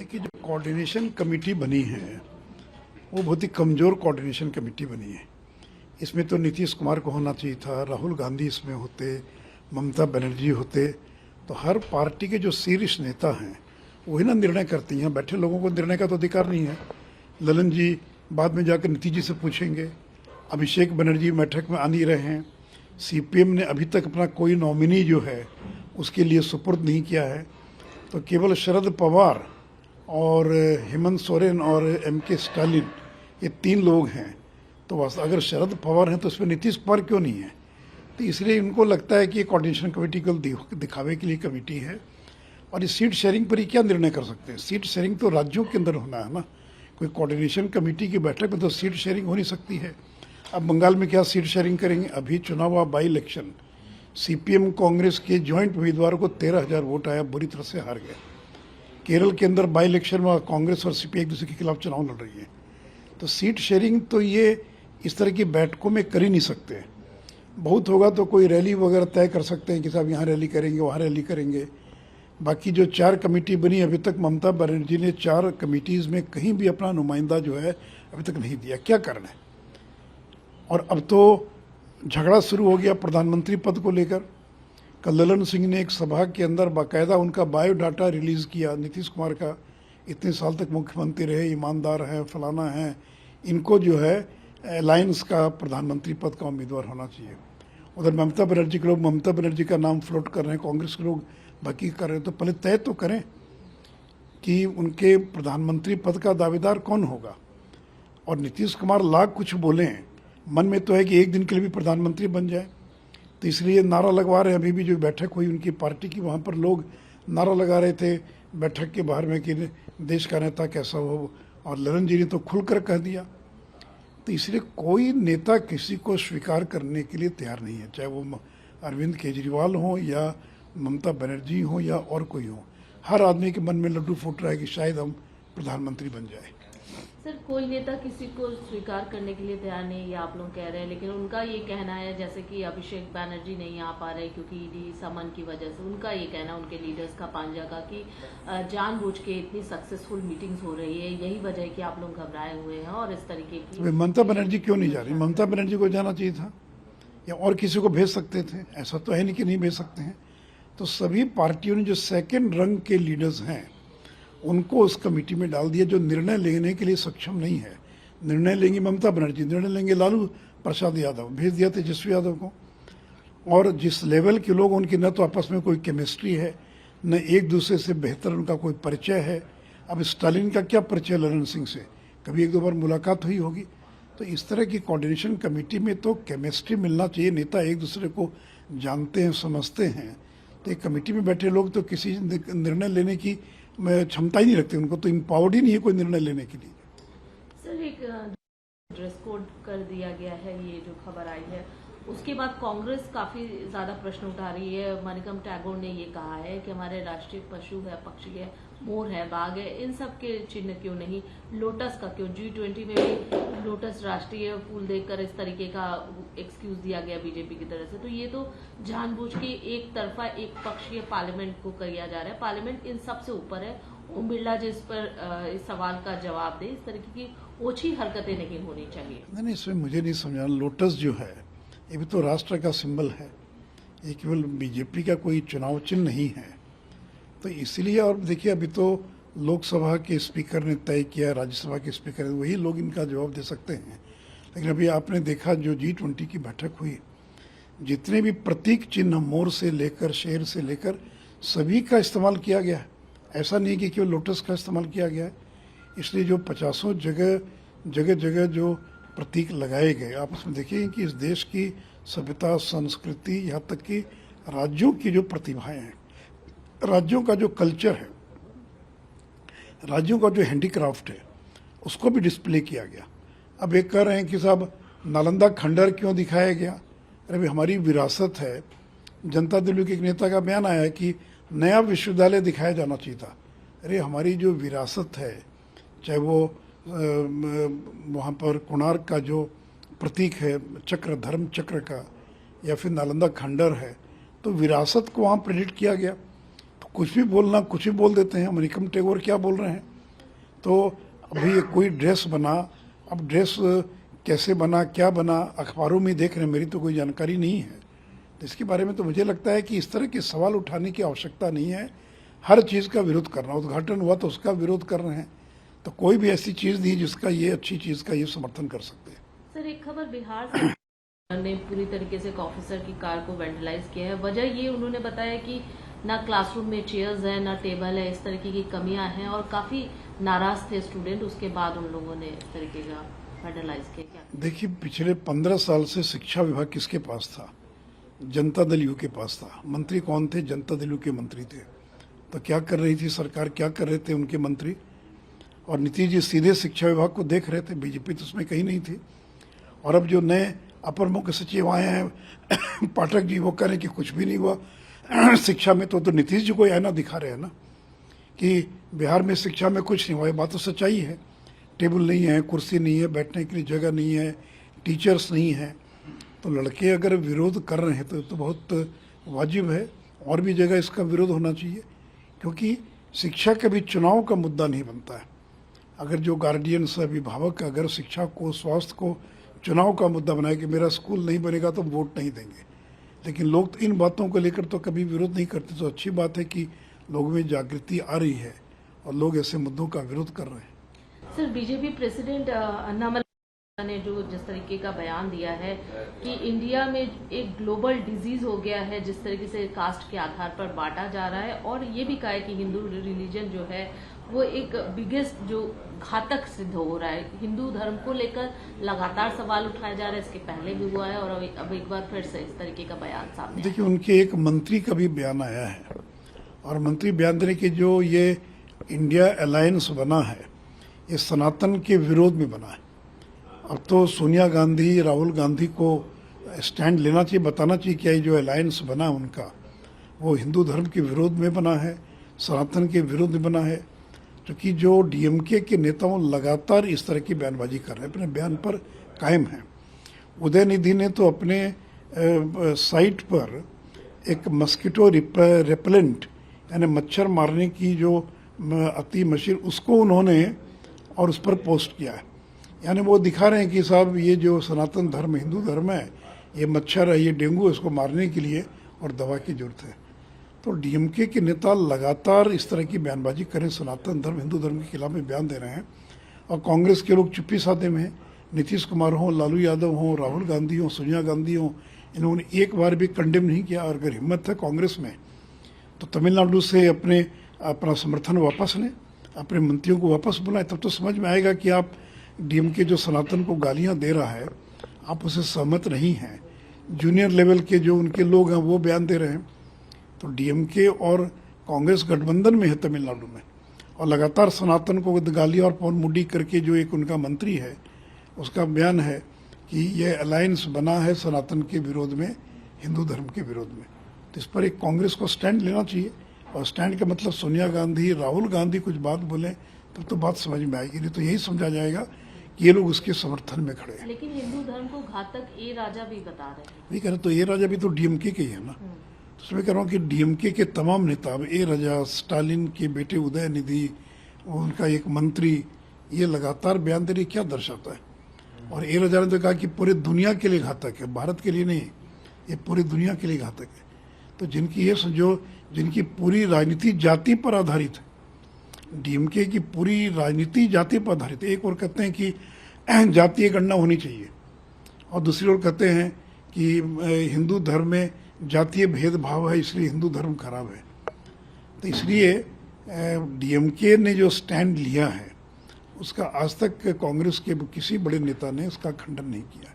देखिए, जो coordination committee बनी है वो बहुत ही कमज़ोर कोऑर्डिनेशन कमेटी बनी है। इसमें तो नीतीश कुमार को होना चाहिए था, राहुल गांधी इसमें होते, ममता बनर्जी होते, तो हर पार्टी के जो शीर्ष नेता हैं वही ना निर्णय करती हैं। बैठे लोगों को निर्णय का तो अधिकार नहीं है। ललन जी बाद में जाकर नीतीश जी से पूछेंगे, अभिषेक बनर्जी बैठक में आ नहीं रहे हैं, सीपीएम ने अभी तक अपना कोई नॉमिनी जो है उसके लिए सुपुर्द नहीं किया है, तो केवल शरद पवार और हेमंत सोरेन और एमके स्टालिन ये तीन लोग हैं। तो अगर शरद पवार हैं तो उसमें नीतीश कुमार क्यों नहीं है? तो इसलिए इनको लगता है कि ये कोऑर्डिनेशन कमेटी को दिखावे के लिए कमेटी है। और इस सीट शेयरिंग पर ही क्या निर्णय कर सकते हैं? सीट शेयरिंग तो राज्यों के अंदर होना है ना। कोई कोऑर्डिनेशन कमेटी की बैठक में तो सीट शेयरिंग हो नहीं सकती है। अब बंगाल में क्या सीट शेयरिंग करेंगे? अभी चुनाव हुआ, बाई इलेक्शन, सीपीएम कांग्रेस के जॉइंट उम्मीदवार को 13,000 वोट आया, बुरी तरह से हार गए। केरल के अंदर बाई इलेक्शन में कांग्रेस और सीपीआई एक दूसरे के खिलाफ चुनाव लड़ रही है। तो सीट शेयरिंग तो ये इस तरह की बैठकों में कर ही नहीं सकते। बहुत होगा तो कोई रैली वगैरह तय कर सकते हैं कि साहब यहाँ रैली करेंगे, वहाँ रैली करेंगे। बाकी जो 4 कमेटी बनी, अभी तक ममता बनर्जी ने 4 कमेटीज़ में कहीं भी अपना नुमाइंदा जो है अभी तक नहीं दिया। क्या कारण है? और अब तो झगड़ा शुरू हो गया प्रधानमंत्री पद को लेकर। कल ललन सिंह ने एक सभा के अंदर बाकायदा उनका बायोडाटा रिलीज़ किया, नीतीश कुमार का, इतने साल तक मुख्यमंत्री रहे, ईमानदार हैं, फलाना है, इनको जो है अलायंस का प्रधानमंत्री पद का उम्मीदवार होना चाहिए। उधर ममता बनर्जी के लोग ममता बनर्जी का नाम फ्लोट कर रहे हैं, कांग्रेस के लोग बाकी कर रहे हैं। तो पहले तय तो करें कि उनके प्रधानमंत्री पद का दावेदार कौन होगा। और नीतीश कुमार लाख कुछ बोलें, मन में तो है कि एक दिन के लिए भी प्रधानमंत्री बन जाए, तो इसलिए नारा लगवा रहे हैं। अभी भी जो बैठक हुई उनकी पार्टी की, वहाँ पर लोग नारा लगा रहे थे बैठक के बाहर में कि देश का नेता कैसा हो, और ललन जी ने तो खुलकर कह दिया। तो इसलिए कोई नेता किसी को स्वीकार करने के लिए तैयार नहीं है, चाहे वो अरविंद केजरीवाल हो या ममता बनर्जी हो या और कोई हो। हर आदमी के मन में लड्डू फूट रहा है कि शायद हम प्रधानमंत्री बन जाए। सर, कोई नेता किसी को स्वीकार करने के लिए तैयार नहीं, ये आप लोग कह रहे हैं, लेकिन उनका ये कहना है जैसे कि अभिषेक बैनर्जी नहीं आ पा रहे क्योंकि ईडी समन की वजह से, उनका ये कहना, उनके लीडर्स का पांजा का, कि जानबूझ के इतनी सक्सेसफुल मीटिंग्स हो रही है, यही वजह है कि आप लोग घबराए हुए हैं और इस तरीके की। ममता बनर्जी क्यों नहीं जा रही? ममता बनर्जी को जाना चाहिए था, या और किसी को भेज सकते थे। ऐसा तो है नहीं कि नहीं भेज सकते हैं। तो सभी पार्टियों ने जो सेकेंड रंग के लीडर्स हैं उनको उस कमेटी में डाल दिया, जो निर्णय लेने के लिए सक्षम नहीं है। निर्णय लेंगे ममता बनर्जी, निर्णय लेंगे लालू प्रसाद यादव, भेज दिया तेजस्वी यादव को। और जिस लेवल के लोग, उनकी न तो आपस में कोई केमिस्ट्री है, न एक दूसरे से बेहतर उनका कोई परिचय है। अब स्टालिन का क्या परिचय ललन सिंह से? कभी 1-2 बार मुलाकात हुई होगी। तो इस तरह की कोऑर्डिनेशन कमेटी में तो केमिस्ट्री मिलना चाहिए, नेता एक दूसरे को जानते हैं, समझते हैं। तो एक कमेटी में बैठे लोग तो किसी निर्णय लेने की क्षमता ही नहीं रखते, उनको तो इम्पावर्ड ही नहीं है कोई निर्णय लेने के लिए। सर, एक ड्रेस कोड कर दिया गया है, ये जो खबर आई है, उसके बाद कांग्रेस काफी ज्यादा प्रश्न उठा रही है। मणिकम टैगोर ने ये कहा है कि हमारे राष्ट्रीय पशु है, पक्षी है, मोर है, बाघ है, इन सब के चिन्ह क्यों नहीं? लोटस का क्यों? G20 में भी लोटस राष्ट्रीय फूल देखकर इस तरीके का एक्सक्यूज दिया गया बीजेपी की तरफ से। तो ये तो जानबूझ के एक तरफा, एक पक्षीय पार्लियामेंट को किया जा रहा है। पार्लियामेंट इन सबसे ऊपर है। ओम बिरला जी इस पर इस सवाल का जवाब दे, इस तरीके की ओछी हरकतें नहीं होनी चाहिए। नहीं, इसमें मुझे नहीं समझा। लोटस जो है ये भी तो राष्ट्र का सिंबल है, ये केवल बीजेपी का कोई चुनाव चिन्ह नहीं है। तो इसलिए, और देखिए अभी तो लोकसभा के स्पीकर ने तय किया, राज्यसभा के स्पीकर, वही लोग इनका जवाब दे सकते हैं। लेकिन अभी आपने देखा जो G20 की बैठक हुई, जितने भी प्रतीक चिन्ह, मोर से लेकर शेर से लेकर, सभी का इस्तेमाल किया गया है। ऐसा नहीं कि केवल लोटस का इस्तेमाल किया गया है। इसलिए जो 50 जगह जो प्रतीक लगाए गए, आप उसमें देखिए कि इस देश की सभ्यता, संस्कृति, यहाँ तक कि राज्यों की जो प्रतिभाएं हैं, राज्यों का जो कल्चर है, राज्यों का जो हैंडीक्राफ्ट है, उसको भी डिस्प्ले किया गया। अब एक कह रहे हैं कि साहब नालंदा खंडर क्यों दिखाया गया? अरे भाई, हमारी विरासत है। जनता दल के एक नेता का बयान आया है कि नया विश्वविद्यालय दिखाया जाना चाहिए था। अरे हमारी जो विरासत है, चाहे वो वहाँ पर कोणार्क का जो प्रतीक है चक्र, धर्म चक्र का, या फिर नालंदा खंडर है, तो विरासत को वहाँ प्रेडिक्ट किया गया। तो कुछ भी बोलना, कुछ भी बोल देते हैं। मणिकम टैगोर क्या बोल रहे हैं? तो अभी कोई ड्रेस बना, अब ड्रेस कैसे बना, क्या बना, अखबारों में देख रहे हैं, मेरी तो कोई जानकारी नहीं है। तो इसके बारे में तो मुझे लगता है कि इस तरह के सवाल उठाने की आवश्यकता नहीं है। हर चीज़ का विरोध करना, उद्घाटन हुआ तो उसका विरोध कर रहे हैं, तो कोई भी ऐसी चीज़ नहीं जिसका ये अच्छी चीज़ का ये समर्थन कर सकते हैं। सर, एक खबर बिहार से ने पूरी तरीके से एक ऑफिसर की कार को वेंडलाइज किया है। वजह ये उन्होंने बताया कि ना क्लासरूम में चेयर्स है, ना टेबल है, इस तरीके की कमियां हैं और काफी नाराज थे स्टूडेंट। उसके बाद उन लोगों ने इस तरीके का वेंडलाइज किया। क्या देखिए, पिछले 15 साल से शिक्षा विभाग किसके पास था? जनता दल यू के पास था। मंत्री कौन थे? जनता दल यू के मंत्री थे। तो क्या कर रही थी सरकार, क्या कर रहे थे उनके मंत्री? और नीतीश जी सीधे शिक्षा विभाग को देख रहे थे, बीजेपी तो उसमें कहीं नहीं थी। और अब जो नए अपर मुख्य सचिव आए हैं पाठक जी, वो कह रहे हैं कि कुछ भी नहीं हुआ शिक्षा में। तो नीतीश जी को आईना दिखा रहे हैं ना कि बिहार में शिक्षा में कुछ नहीं हुआ। ये बात तो सच्चाई है। टेबल नहीं है, कुर्सी नहीं है, बैठने के लिए जगह नहीं है, टीचर्स नहीं है। तो लड़के अगर विरोध कर रहे हैं तो बहुत वाजिब है। और भी जगह इसका विरोध होना चाहिए, क्योंकि शिक्षा कभी चुनाव का मुद्दा नहीं बनता है। अगर जो गार्जियंस अभिभावक अगर शिक्षा को, स्वास्थ्य को चुनाव का मुद्दा बनाए कि मेरा स्कूल नहीं बनेगा तो वोट नहीं देंगे, लेकिन लोग तो इन बातों को लेकर तो कभी विरोध नहीं करते। तो अच्छी बात है कि लोगों में जागृति आ रही है और लोग ऐसे मुद्दों का विरोध कर रहे हैं। सर, बीजेपी प्रेसिडेंट अन्नामलाई ने जो जिस तरीके का बयान दिया है कि इंडिया में एक ग्लोबल डिजीज हो गया है, जिस तरीके से कास्ट के आधार पर बांटा जा रहा है, और ये भी कहा है कि हिंदू रिलीजन जो है वो एक बिगेस्ट जो घातक सिद्ध हो रहा है। हिंदू धर्म को लेकर लगातार सवाल उठाए जा रहे हैं, इसके पहले भी हुआ है और अब एक बार फिर से इस तरीके का बयान सामने। देखिए, उनके एक मंत्री का भी बयान आया है, और मंत्री बयान देने के जो ये इंडिया अलायंस बना है, ये सनातन के विरोध में बना है। अब तो सोनिया गांधी, राहुल गांधी को स्टैंड लेना चाहिए, बताना चाहिए कि ये जो अलायंस बना उनका, वो हिंदू धर्म के विरोध में बना है, सनातन के विरोध में बना है। क्योंकि जो डीएमके के नेताओं लगातार इस तरह की बयानबाजी कर रहे हैं, अपने बयान पर कायम हैं। उदयनिधि ने तो अपने साइट पर एक मस्कीटो रेपेलेंट यानी मच्छर मारने की जो अति मशीन, उसको उन्होंने और उस पर पोस्ट किया है। यानी वो दिखा रहे हैं कि साहब ये जो सनातन धर्म, हिंदू धर्म है, ये मच्छर है, ये डेंगू, इसको मारने के लिए और दवा की जरूरत है। तो डीएमके के नेता लगातार इस तरह की बयानबाजी करें, सनातन धर्म, हिंदू धर्म के खिलाफ में बयान दे रहे हैं, और कांग्रेस के लोग चुप्पी साधे में हैं। नीतीश कुमार हों, लालू यादव हों, राहुल गांधी हों, सोनिया गांधी हों, इन्होंने एक बार भी कंडेम नहीं किया। और अगर हिम्मत है कांग्रेस में तो तमिलनाडु से अपना समर्थन वापस लें, अपने मंत्रियों को वापस बुलाएं, तब तो समझ में आएगा कि आप डीएमके जो सनातन को गालियां दे रहा है, आप उसे सहमत नहीं हैं। जूनियर लेवल के जो उनके लोग हैं वो बयान दे रहे हैं। तो डीएमके और कांग्रेस गठबंधन में है तमिलनाडु में, और लगातार सनातन को गालियां और पवन मुंडी करके जो एक उनका मंत्री है, उसका बयान है कि यह अलायंस बना है सनातन के विरोध में, हिंदू धर्म के विरोध में। तो इस पर एक कांग्रेस को स्टैंड लेना चाहिए, और स्टैंड का मतलब सोनिया गांधी, राहुल गांधी कुछ बात बोले तब तो बात समझ में आएगी, नहीं तो यही समझा जाएगा कि ये लोग उसके समर्थन में खड़े हैं। लेकिन हिंदू धर्म को घातक ए राजा भी बता रहे हैं। नहीं कह रहे, तो ए राजा भी तो डीएमके के ही है ना। तो उसमें कह रहा हूँ कि डीएमके के तमाम नेता, ए राजा, स्टालिन के बेटे उदयनिधि, उनका एक मंत्री, ये लगातार बयान दे रही, क्या दर्शाता है। और ए राजा ने तो कहा कि पूरे दुनिया के लिए घातक है, भारत के लिए नहीं, ये पूरी दुनिया के लिए घातक है। तो जिनकी पूरी राजनीति जाति पर आधारित है, डीएमके की पूरी राजनीति जाति पर आधारित है। एक और कहते हैं कि जातीय गणना होनी चाहिए, और दूसरी ओर कहते हैं कि हिंदू धर्म में जातीय भेदभाव है, इसलिए हिंदू धर्म खराब है। तो इसलिए डीएमके ने जो स्टैंड लिया है, उसका आज तक कांग्रेस के किसी बड़े नेता ने उसका खंडन नहीं किया।